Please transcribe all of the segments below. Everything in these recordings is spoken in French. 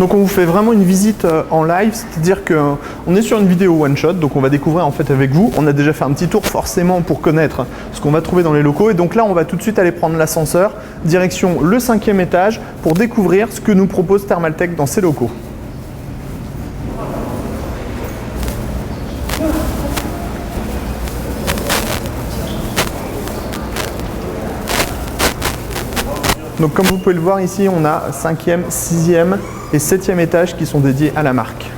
Donc on vous fait vraiment une visite en live, c'est-à-dire qu'on est sur une vidéo one shot, donc on va découvrir en fait avec vous. On a déjà fait un petit tour forcément pour connaître ce qu'on va trouver dans les locaux, et donc là on va tout de suite aller prendre l'ascenseur, direction le 5e étage, pour découvrir ce que nous propose Thermaltech dans ses locaux. Donc comme vous pouvez le voir ici, on a 5e, 6e et 7e étage qui sont dédiés à la marque.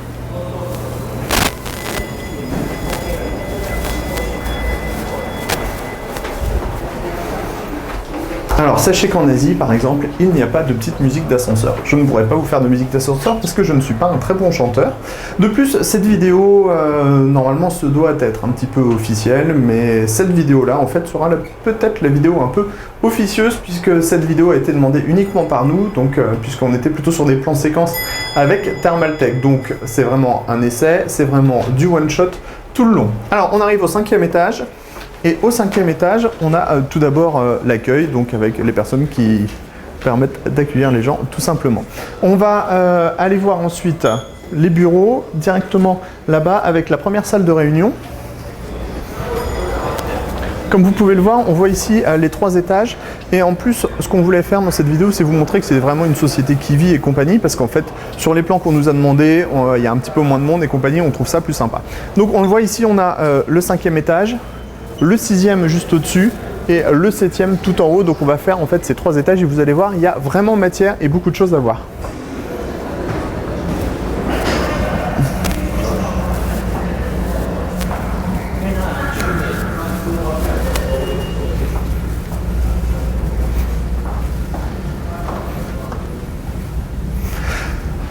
Alors sachez qu'en Asie, par exemple, il n'y a pas de petite musique d'ascenseur. Je ne pourrais pas vous faire de musique d'ascenseur parce que je ne suis pas un très bon chanteur. De plus, cette vidéo, normalement, se doit être un petit peu officielle, mais cette vidéo-là, en fait, sera peut-être la vidéo un peu officieuse, puisque cette vidéo a été demandée uniquement par nous, donc puisqu'on était plutôt sur des plans séquences avec Thermaltech. Donc c'est vraiment un essai, c'est vraiment du one-shot tout le long. Alors on arrive au 5e étage. Et au 5e étage, on a tout d'abord l'accueil, donc avec les personnes qui permettent d'accueillir les gens tout simplement. On va aller voir ensuite les bureaux directement là-bas avec la première salle de réunion. Comme vous pouvez le voir, on voit ici les 3 étages. Et en plus, ce qu'on voulait faire dans cette vidéo, c'est vous montrer que c'est vraiment une société qui vit et compagnie, parce qu'en fait, sur les plans qu'on nous a demandé, il y a un petit peu moins de monde et compagnie, on trouve ça plus sympa. Donc on le voit ici, on a le 5e étage, le 6e juste au-dessus et le 7e tout en haut. Donc on va faire en fait ces 3 étages et vous allez voir, il y a vraiment matière et beaucoup de choses à voir.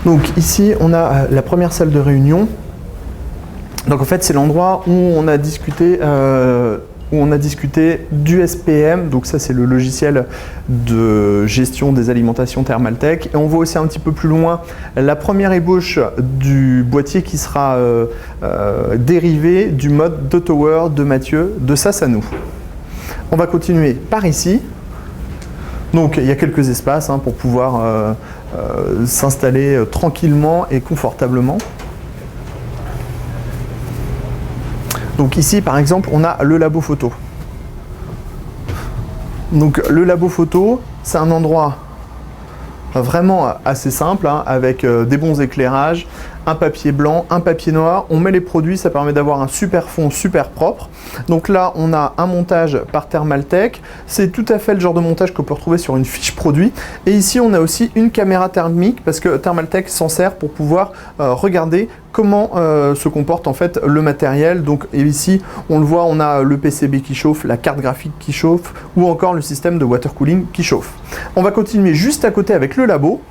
Donc ici on a la première salle de réunion. Donc en fait c'est l'endroit où on a discuté du SPM, donc ça c'est le logiciel de gestion des alimentations Thermaltech. Et on voit aussi un petit peu plus loin la première ébauche du boîtier qui sera dérivé du mode de Tower de Mathieu de Sassanou. On va continuer par ici. Donc il y a quelques espaces pour pouvoir s'installer tranquillement et confortablement. Donc ici, par exemple, on a le labo photo. Donc le labo photo, c'est un endroit vraiment assez simple, avec des bons éclairages, un papier blanc, un papier noir. On met les produits, ça permet d'avoir un super fond super propre. Donc là, on a un montage par Thermaltech. C'est tout à fait le genre de montage qu'on peut retrouver sur une fiche produit. Et ici, on a aussi une caméra thermique parce que Thermaltech s'en sert pour pouvoir regarder comment se comporte en fait le matériel. Donc et ici, on le voit, on a le PCB qui chauffe, la carte graphique qui chauffe ou encore le système de water cooling qui chauffe. On va continuer juste à côté avec le labo.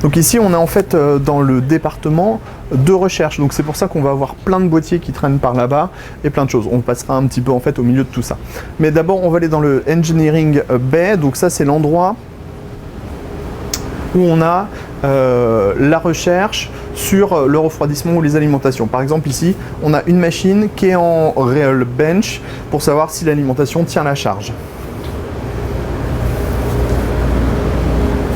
Donc ici, on est en fait dans le département de recherche. Donc c'est pour ça qu'on va avoir plein de boîtiers qui traînent par là-bas et plein de choses. On passera un petit peu en fait au milieu de tout ça. Mais d'abord, on va aller dans le Engineering Bay. Donc ça, c'est l'endroit où on a la recherche sur le refroidissement ou les alimentations. Par exemple ici, on a une machine qui est en Real Bench pour savoir si l'alimentation tient la charge.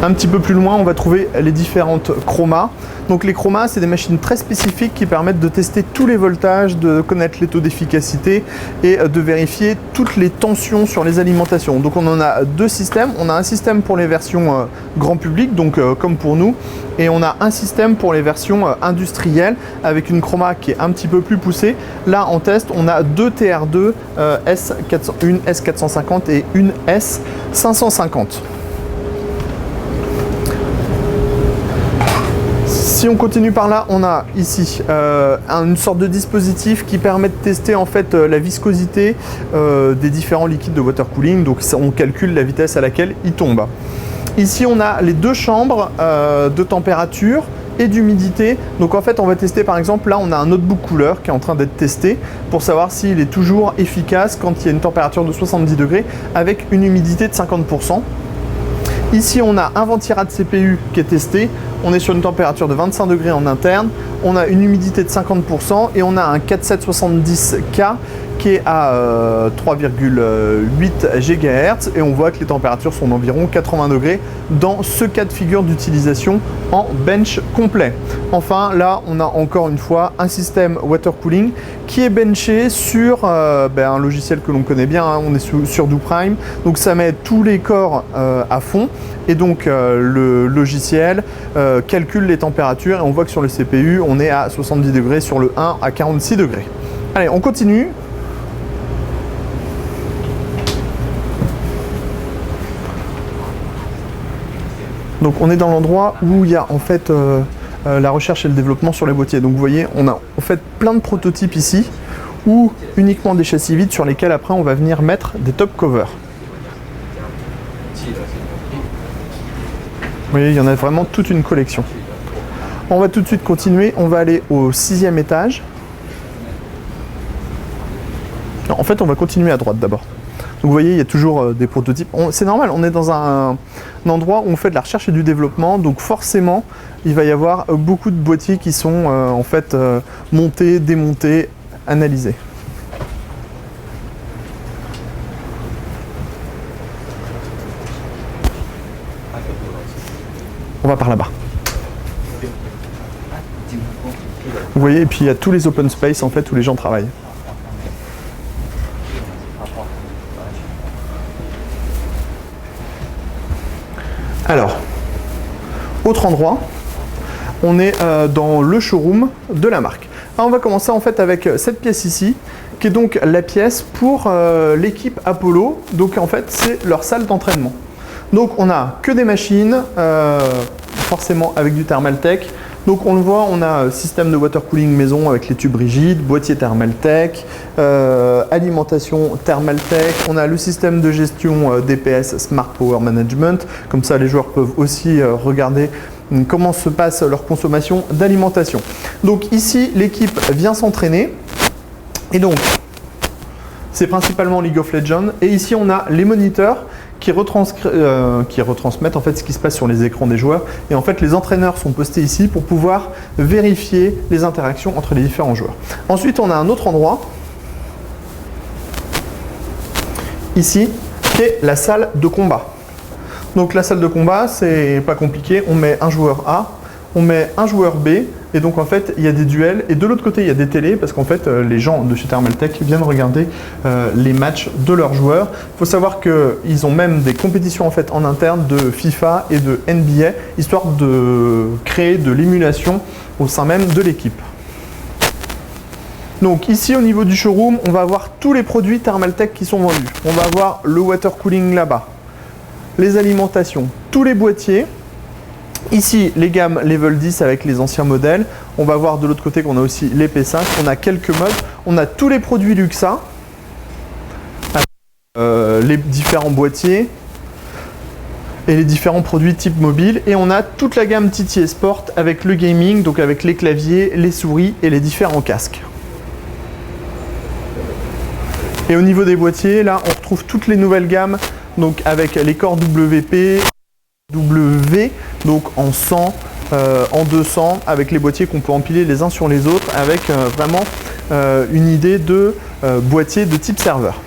Un petit peu plus loin, on va trouver les différentes chromas. Donc les chromas, c'est des machines très spécifiques qui permettent de tester tous les voltages, de connaître les taux d'efficacité et de vérifier toutes les tensions sur les alimentations. Donc on en a 2 systèmes. On a un système pour les versions grand public, donc comme pour nous, et on a un système pour les versions industrielles avec une chroma qui est un petit peu plus poussée. Là en test, on a 2 TR2 une S450 et une S550. Si on continue par là, on a ici une sorte de dispositif qui permet de tester en fait la viscosité des différents liquides de water cooling. Donc on calcule la vitesse à laquelle ils tombent. Ici, on a les 2 chambres de température et d'humidité. Donc en fait, on va tester par exemple, là on a un notebook couleur qui est en train d'être testé pour savoir s'il est toujours efficace quand il y a une température de 70 degrés avec une humidité de 50%. Ici, on a un ventirad CPU qui est testé. On est sur une température de 25 degrés en interne. On a une humidité de 50% et on a un 4770K qui est à 3,8 GHz et on voit que les températures sont d'environ 80 degrés dans ce cas de figure d'utilisation en bench complet. Enfin là on a encore une fois un système water cooling qui est benché sur un logiciel que l'on connaît bien, hein, on est sur DoPrime, donc ça met tous les corps à fond et donc le logiciel calcule les températures et on voit que sur le CPU on est à 70 degrés, sur le 1 à 46 degrés. Allez, on continue. Donc on est dans l'endroit où il y a en fait la recherche et le développement sur les boîtiers. Donc vous voyez, on a en fait plein de prototypes ici, ou uniquement des châssis vides sur lesquels après on va venir mettre des top covers. Vous voyez, il y en a vraiment toute une collection. On va tout de suite continuer, on va aller au 6e étage. Non, en fait, on va continuer à droite d'abord. Donc vous voyez, il y a toujours des prototypes. C'est normal, on est dans un endroit où on fait de la recherche et du développement, donc forcément, il va y avoir beaucoup de boîtiers qui sont en fait montés, démontés, analysés. On va par là-bas. Vous voyez, et puis il y a tous les open space en fait où les gens travaillent. Alors, autre endroit, on est dans le showroom de la marque. Alors, on va commencer en fait avec cette pièce ici, qui est donc la pièce pour l'équipe Apollo. Donc en fait, c'est leur salle d'entraînement. Donc on a que des machines, forcément avec du Thermaltake. Donc on le voit, on a système de water cooling maison avec les tubes rigides, boîtier Thermaltake, alimentation Thermaltake, on a le système de gestion DPS Smart Power Management, comme ça les joueurs peuvent aussi regarder comment se passe leur consommation d'alimentation. Donc ici l'équipe vient s'entraîner et donc c'est principalement League of Legends et ici on a les moniteurs qui retransmettent en fait ce qui se passe sur les écrans des joueurs et en fait les entraîneurs sont postés ici pour pouvoir vérifier les interactions entre les différents joueurs. Ensuite on a un autre endroit ici qui est la salle de combat. Donc la salle de combat c'est pas compliqué, on met un joueur A, on met un joueur B et donc en fait il y a des duels et de l'autre côté il y a des télés parce qu'en fait les gens de chez Thermaltake viennent regarder les matchs de leurs joueurs. Il faut savoir qu'ils ont même des compétitions en fait en interne de FIFA et de NBA histoire de créer de l'émulation au sein même de l'équipe. Donc ici au niveau du showroom on va avoir tous les produits Thermaltake qui sont vendus. On va avoir le water cooling là-bas, les alimentations, tous les boîtiers. Ici, les gammes level 10 avec les anciens modèles. On va voir de l'autre côté qu'on a aussi les P5. On a quelques modes. On a tous les produits Luxa. Les différents boîtiers. Et les différents produits type mobile. Et on a toute la gamme TT Sport avec le gaming, donc avec les claviers, les souris et les différents casques. Et au niveau des boîtiers, là, on retrouve toutes les nouvelles gammes. Donc avec les corps WP, W, donc en 100, en 200, avec les boîtiers qu'on peut empiler les uns sur les autres, avec vraiment une idée de boîtier de type serveur.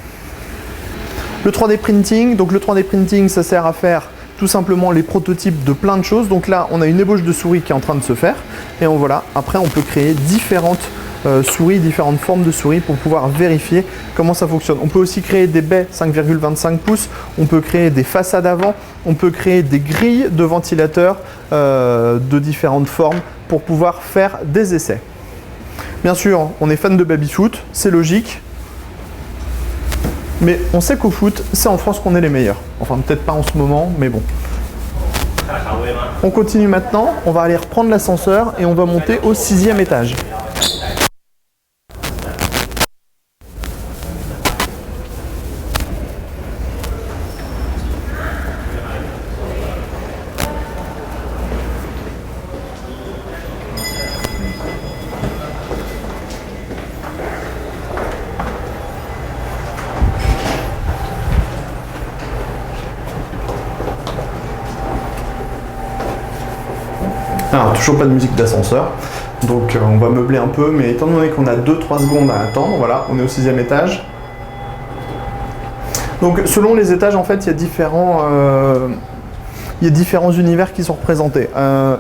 Le 3D printing, donc le 3D printing ça sert à faire tout simplement les prototypes de plein de choses. Donc là on a une ébauche de souris qui est en train de se faire et voilà, après on peut créer différentes souris, différentes formes de souris pour pouvoir vérifier comment ça fonctionne. On peut aussi créer des baies 5,25 pouces, on peut créer des façades avant, on peut créer des grilles de ventilateurs de différentes formes pour pouvoir faire des essais. Bien sûr, on est fan de baby-foot, c'est logique, mais on sait qu'au foot, c'est en France qu'on est les meilleurs. Enfin, peut-être pas en ce moment, mais bon. On continue maintenant, on va aller reprendre l'ascenseur et on va monter au 6e étage. Alors, toujours pas de musique d'ascenseur. Donc on va meubler un peu, mais étant donné qu'on a 2-3 secondes à attendre, voilà, on est au 6e étage. Donc selon les étages, en fait, il y a différents univers qui sont représentés.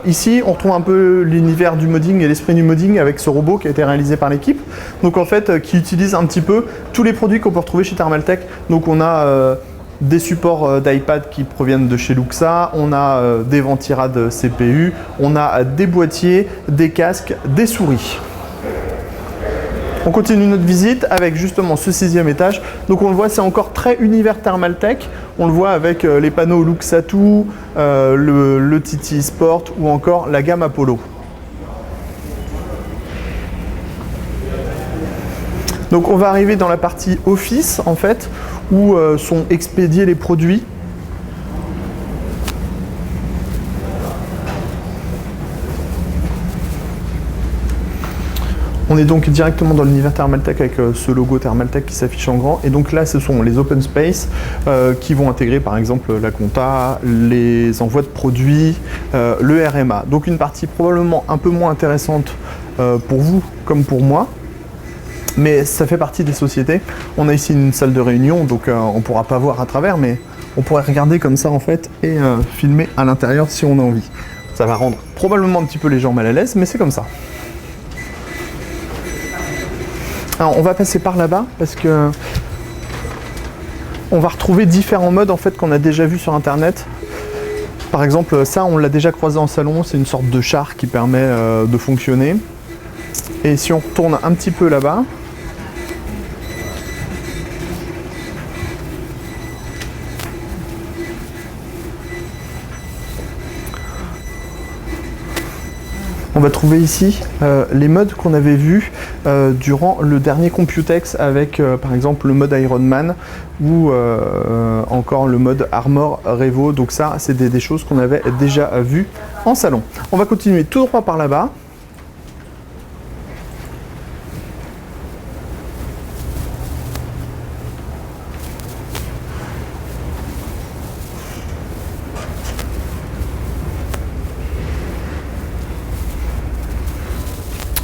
Ici, on retrouve un peu l'univers du modding et l'esprit du modding avec ce robot qui a été réalisé par l'équipe. Donc en fait, qui utilise un petit peu tous les produits qu'on peut retrouver chez Thermaltake. Donc on a des supports d'iPad qui proviennent de chez Luxa, on a des ventirades CPU, on a des boîtiers, des casques, des souris. On continue notre visite avec justement ce 6e étage. Donc on le voit, c'est encore très univers Thermaltake. On le voit avec les panneaux Luxatu, le TT Sport ou encore la gamme Apollo. Donc on va arriver dans la partie Office en fait, où sont expédiés les produits. On est donc directement dans l'univers Thermaltake avec ce logo Thermaltake qui s'affiche en grand. Et donc là, ce sont les open space qui vont intégrer par exemple la compta, les envois de produits, le RMA. Donc une partie probablement un peu moins intéressante pour vous comme pour moi. Mais ça fait partie des sociétés. On a ici une salle de réunion, donc on ne pourra pas voir à travers, mais on pourrait regarder comme ça en fait et filmer à l'intérieur si on a envie. Ça va rendre probablement un petit peu les gens mal à l'aise, mais c'est comme ça. Alors, on va passer par là-bas parce que on va retrouver différents modes en fait qu'on a déjà vu sur internet. Par exemple, ça on l'a déjà croisé en salon, c'est une sorte de char qui permet de fonctionner. Et si on retourne un petit peu là-bas, on va trouver ici les modes qu'on avait vus durant le dernier Computex avec par exemple le mode Iron Man ou encore le mode Armor Revo. Donc ça, c'est des choses qu'on avait déjà vues en salon. On va continuer tout droit par là-bas.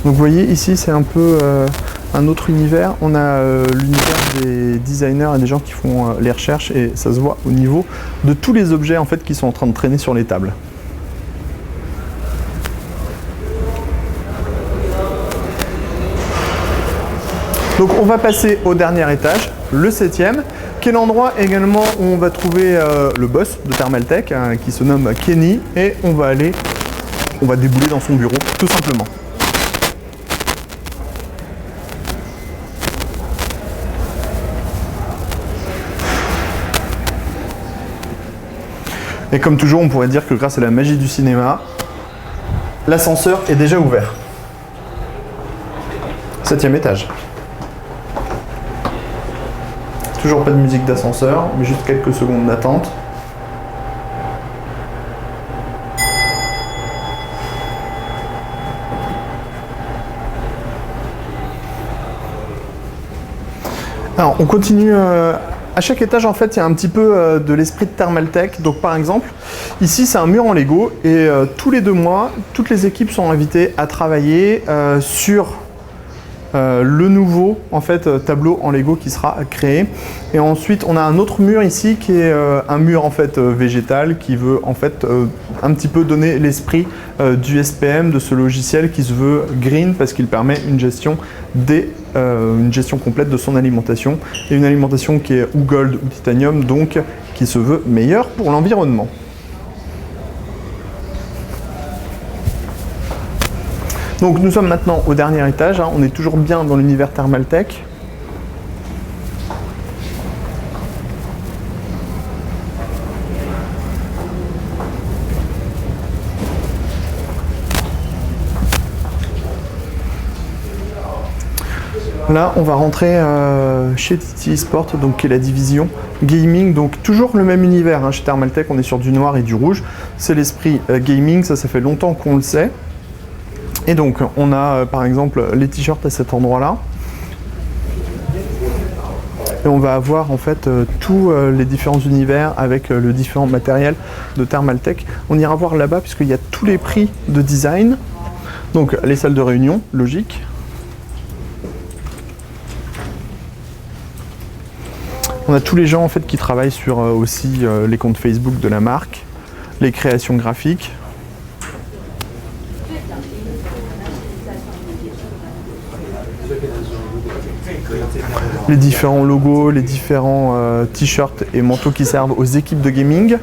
Donc vous voyez ici c'est un peu un autre univers, on a l'univers des designers et des gens qui font les recherches et ça se voit au niveau de tous les objets en fait qui sont en train de traîner sur les tables. Donc on va passer au dernier étage, le 7e, qui est l'endroit également où on va trouver le boss de Thermaltake qui se nomme Kenny et on va débouler dans son bureau tout simplement. Et comme toujours, on pourrait dire que grâce à la magie du cinéma, l'ascenseur est déjà ouvert. 7e étage. Toujours pas de musique d'ascenseur, mais juste quelques secondes d'attente. Alors, on continue. À chaque étage, en fait, il y a un petit peu de l'esprit de Thermaltake. Donc, par exemple, ici, c'est un mur en Lego et tous les 2 mois, toutes les équipes sont invitées à travailler sur le nouveau en fait, tableau en Lego qui sera créé. Et ensuite, on a un autre mur ici qui est un mur en fait végétal qui veut en fait un petit peu donner l'esprit du SPM, de ce logiciel qui se veut green parce qu'il permet une gestion complète de son alimentation et une alimentation qui est ou gold ou titanium, donc qui se veut meilleure pour l'environnement. Donc nous sommes maintenant au dernier étage, on est toujours bien dans l'univers Thermaltake. Là, on va rentrer chez TT Sport, donc qui est la division gaming, donc toujours le même univers. Chez Thermaltake, on est sur du noir et du rouge. C'est l'esprit gaming, ça fait longtemps qu'on le sait. Et donc, on a par exemple les t-shirts à cet endroit-là. Et on va avoir en fait tous les différents univers avec le différent matériel de Thermaltake. On ira voir là-bas puisqu'il y a tous les prix de design. Donc les salles de réunion, logique. On a tous les gens en fait qui travaillent sur aussi les comptes Facebook de la marque, les créations graphiques. Les différents logos, les différents t-shirts et manteaux qui servent aux équipes de gaming.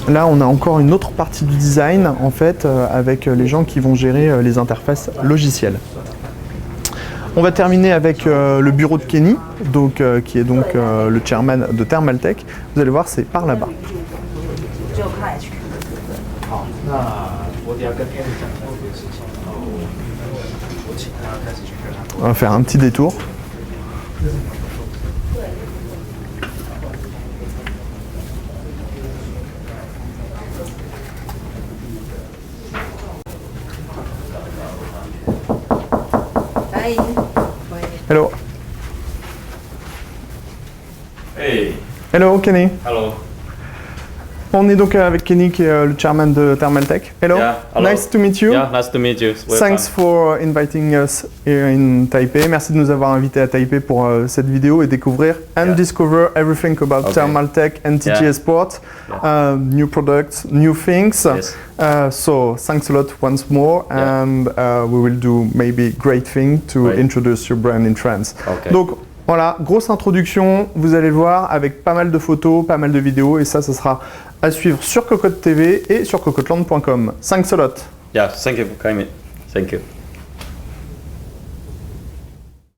Là, on a encore une autre partie du design, en fait, avec les gens qui vont gérer les interfaces logicielles. On va terminer avec le bureau de Kenny, donc, qui est donc le chairman de Thermaltake. Vous allez voir, c'est par là-bas. On va faire un petit détour. Hello. Hey. Hello, Kenny. Hello. On est donc avec Kenny, qui est le chairman de Thermaltake. Hello. Yeah, hello. Nice to meet you. Yeah, nice to meet you. Welcome. Thanks for inviting us here in Taipei. Merci de nous avoir invités à Taipei pour cette vidéo et découvrir and discover everything about Thermaltake and TTS Sport, new products, new things. Yes. So thanks a lot once more, and we will do maybe great thing to introduce your brand in France. Okay. Donc voilà, grosse introduction, vous allez le voir, avec pas mal de photos, pas mal de vidéos, et ça sera à suivre sur Cocotte TV et sur cocotteland.com. Thanks a lot. Yeah, thank you for coming. Thank you.